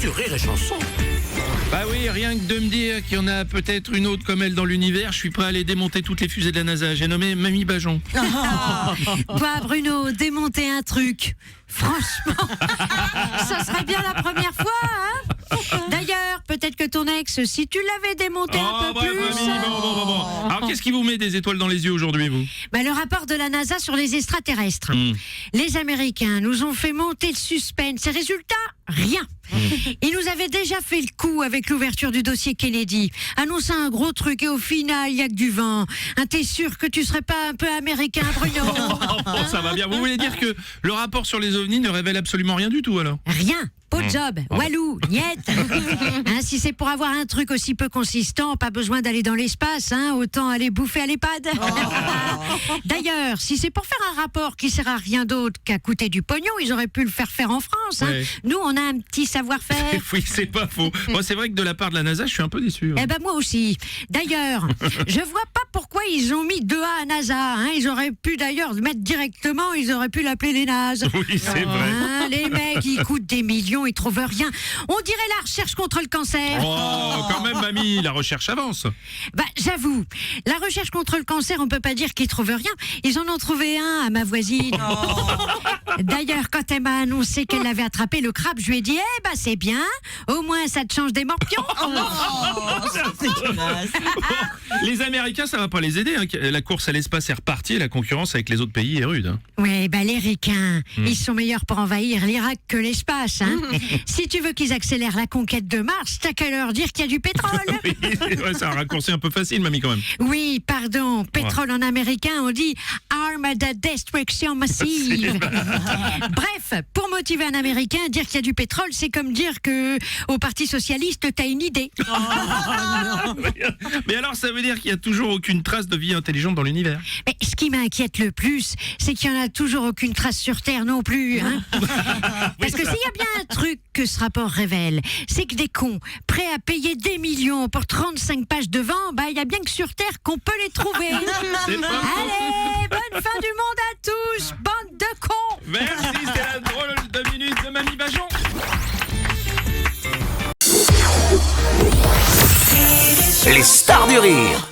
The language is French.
sur Rire et Chanson. Bah oui, rien que de me dire qu'il y en a peut-être une autre comme elle dans l'univers, je suis prêt à aller démonter toutes les fusées de la NASA. J'ai nommé Mamie Bajon. Toi, Bruno, démonter un truc. Franchement, ça serait bien la première fois, hein? D'ailleurs, peut-être que ton ex, si tu l'avais démonté un peu bref, plus... Mamie, bon. Alors, qu'est-ce qui vous met des étoiles dans les yeux aujourd'hui, vous? Bah, le rapport de la NASA sur les extraterrestres. Les Américains nous ont fait monter le suspense. Et résultat, rien. Ils nous avaient déjà fait le coup avec l'ouverture du dossier Kennedy. Annoncer un gros truc et au final, il n'y a que du vent. Hein, t'es sûr que tu serais pas un peu américain, Bruno? Bon, ça va bien. Vous voulez dire que le rapport sur les ovnis ne révèle absolument rien du tout, alors? Rien. Pas de job, walou, niet. Hein, si c'est pour avoir un truc aussi peu consistant, pas besoin d'aller dans l'espace, hein, autant aller bouffer à l'EHPAD. D'ailleurs, si c'est pour faire un rapport qui sert à rien d'autre qu'à coûter du pognon, ils auraient pu le faire en France. Hein. Ouais. Nous, on a un petit savoir-faire. Oui, c'est pas faux. Bon, c'est vrai que de la part de la NASA, je suis un peu déçu. Eh ben moi aussi. D'ailleurs, je vois pas pourquoi ils ont mis 2A à NASA. Hein. Ils auraient pu d'ailleurs le mettre directement, ils auraient pu l'appeler les nazes. Oui, c'est vrai. Hein, les mecs, ils coûtent des millions, ils trouvent rien. On dirait la recherche contre le cancer. Oh, quand même, Mamie, la recherche avance. Bah, j'avoue, la recherche contre le cancer, on peut pas dire qu'ils trouvent rien. Ils en ont trouvé un à ma voisine. D'ailleurs, quand elle m'a annoncé qu'elle avait attrapé le crabe, je lui ai dit, eh ben c'est bien, au moins ça te change des morpions. Les Américains, ça va pas les aider. Hein. La course à l'espace est repartie et la concurrence avec les autres pays est rude. Hein. Oui, bah les ricains, ils sont meilleurs pour envahir l'Irak que l'espace. Hein. Si tu veux qu'ils accélèrent la conquête de Mars, t'as qu'à leur dire qu'il y a du pétrole. Oui, ouais, c'est un raccourci un peu facile, Mamie, quand même. Oui, pardon, pétrole en américain, on dit arme de destruction massive. Bref, pour motiver un Américain, dire qu'il y a du pétrole, c'est comme dire que au Parti Socialiste, t'as une idée. Mais alors, ça veut dire qu'il y a toujours aucune trace de vie intelligente dans l'univers. Mais ce qui m'inquiète le plus, c'est qu'il n'y en a toujours aucune trace sur Terre non plus. Hein. Parce que s'il y a bien un truc que ce rapport révèle, c'est que des cons prêts à payer des millions pour 35 pages de vent, bah il y a bien que sur Terre qu'on peut les trouver. C'est pas faux. Allez, bonne fin du monde à tous, bande de cons. Merci, c'était la drôle de minute de Mamie Bajon. Les stars du rire.